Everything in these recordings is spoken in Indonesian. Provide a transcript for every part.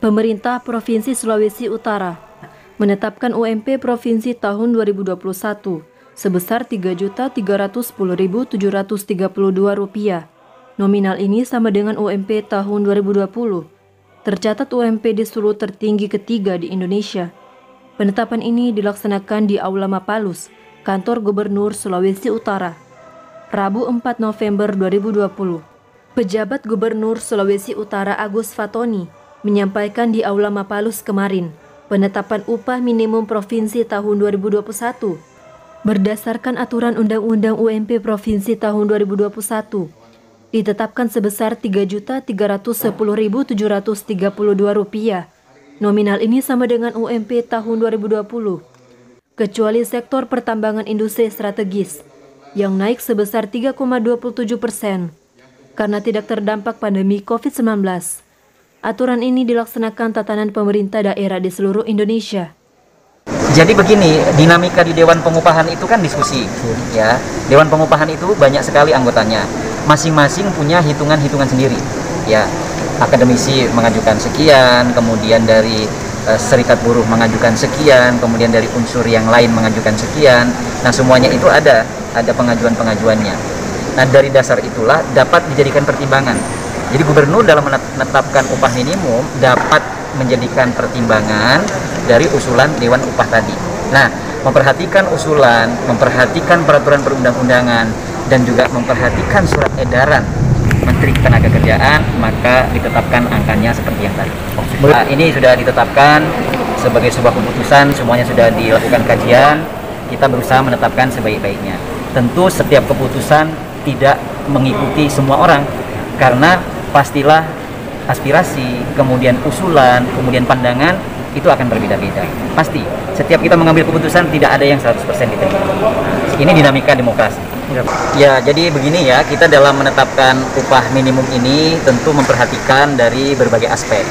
Pemerintah Provinsi Sulawesi Utara menetapkan UMP Provinsi tahun 2021 sebesar Rp3.310.732. Nominal ini sama dengan UMP tahun 2020. Tercatat UMP di Sulu tertinggi ketiga di Indonesia. Penetapan ini dilaksanakan di Aula Mapalus, Kantor Gubernur Sulawesi Utara, Rabu 4 November 2020. Pejabat Gubernur Sulawesi Utara Agus Fatoni menyampaikan di Aula Mapalus kemarin penetapan upah minimum provinsi tahun 2021 berdasarkan aturan Undang-Undang UMP Provinsi tahun 2021 ditetapkan sebesar Rp3.310.732. Nominal ini sama dengan UMP tahun 2020, kecuali sektor pertambangan industri strategis yang naik sebesar 3,27% karena tidak terdampak pandemi COVID-19. Aturan ini dilaksanakan tatanan pemerintah daerah di seluruh Indonesia. Jadi begini, dinamika di Dewan Pengupahan itu kan diskusi, ya. Dewan Pengupahan itu banyak sekali anggotanya, masing-masing punya hitungan-hitungan sendiri, ya. Akademisi mengajukan sekian, kemudian dari serikat buruh mengajukan sekian, kemudian dari unsur yang lain mengajukan sekian. Nah, semuanya itu ada pengajuan-pengajuannya. Nah, dari dasar itulah dapat dijadikan pertimbangan. Jadi gubernur dalam menetapkan upah minimum dapat menjadikan pertimbangan dari usulan Dewan Upah tadi. Nah, memperhatikan usulan, memperhatikan peraturan perundang-undangan, dan juga memperhatikan surat edaran Menteri Ketenagakerjaan, maka ditetapkan angkanya seperti yang tadi. Nah, ini sudah ditetapkan sebagai sebuah keputusan, semuanya sudah dilakukan kajian, kita berusaha menetapkan sebaik-baiknya. Tentu setiap keputusan tidak mengikuti semua orang, karena pastilah aspirasi, kemudian usulan, kemudian pandangan itu akan berbeda-beda. Pasti, setiap kita mengambil keputusan tidak ada yang 100% diterima. Ini dinamika demokrasi. Ya, jadi begini ya, kita dalam menetapkan upah minimum ini tentu memperhatikan dari berbagai aspek.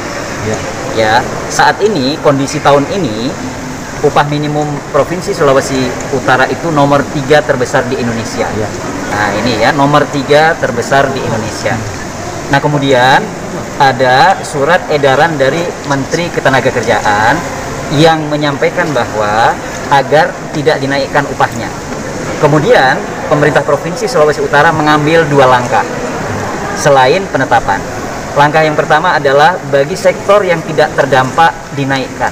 Ya, saat ini, kondisi tahun ini, upah minimum Provinsi Sulawesi Utara itu nomor 3 terbesar di Indonesia. Nah, ini ya, nomor 3 terbesar di Indonesia. Nah, kemudian ada surat edaran dari Menteri Ketenagakerjaan yang menyampaikan bahwa agar tidak dinaikkan upahnya. Kemudian pemerintah Provinsi Sulawesi Utara mengambil 2 langkah selain penetapan. Langkah yang pertama adalah bagi sektor yang tidak terdampak dinaikkan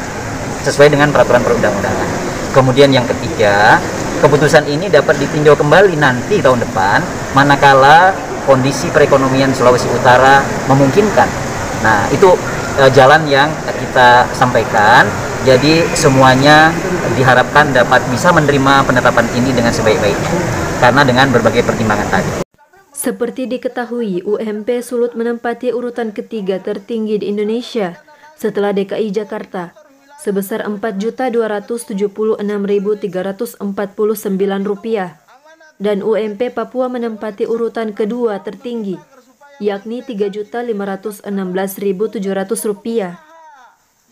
sesuai dengan peraturan perundang-undangan. Kemudian yang ketiga, keputusan ini dapat ditinjau kembali nanti tahun depan manakala kondisi perekonomian Sulawesi Utara memungkinkan. Nah, itu jalan yang kita sampaikan. Jadi semuanya diharapkan dapat bisa menerima penetapan ini dengan sebaik-baiknya karena dengan berbagai pertimbangan tadi. Seperti diketahui, UMP Sulut menempati urutan ketiga tertinggi di Indonesia setelah DKI Jakarta sebesar Rp4.276.349 dan UMP Papua menempati urutan kedua tertinggi yakni Rp3.516.700.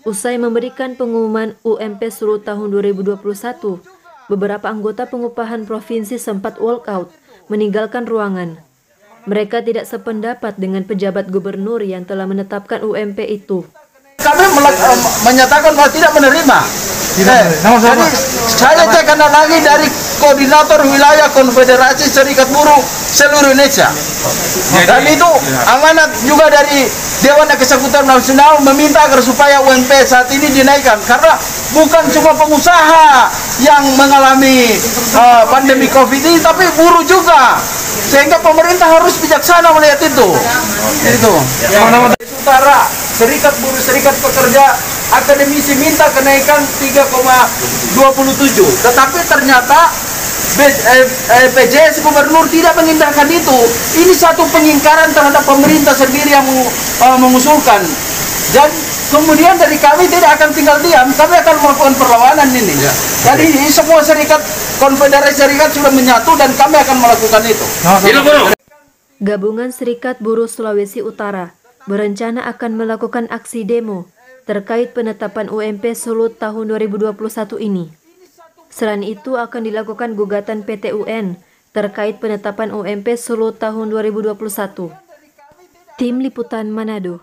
Usai memberikan pengumuman UMP Sulut tahun 2021, beberapa anggota pengupahan provinsi sempat walkout, meninggalkan ruangan. Mereka tidak sependapat dengan pejabat gubernur yang telah menetapkan UMP itu. Kami menyatakan bahwa tidak menerima. Jadi saya tekan lagi dari Koordinator Wilayah Konfederasi Serikat Buruh seluruh Indonesia. Dan itu amanat juga dari Dewan Eksekutif Nasional meminta agar supaya UMP saat ini dinaikkan karena bukan cuma pengusaha yang mengalami pandemi COVID ini, tapi buruh juga. Sehingga pemerintah harus bijaksana melihat itu. Itu. Utara, Serikat Buruh, Serikat Pekerja, akademisi minta kenaikan 3,27. Tetapi ternyata PJS Gubernur tidak mengindahkan itu. Ini satu pengingkaran terhadap pemerintah sendiri yang mengusulkan. Dan kemudian dari kami tidak akan tinggal diam, kami akan melakukan perlawanan ini. Jadi semua serikat, konfederasi serikat sudah menyatu dan kami akan melakukan itu. Gabungan Serikat Buruh Sulawesi Utara berencana akan melakukan aksi demo terkait penetapan UMP Sulut tahun 2021 ini. Selain itu akan dilakukan gugatan PT UN terkait penetapan UMP Sulut tahun 2021. Tim Liputan Manado.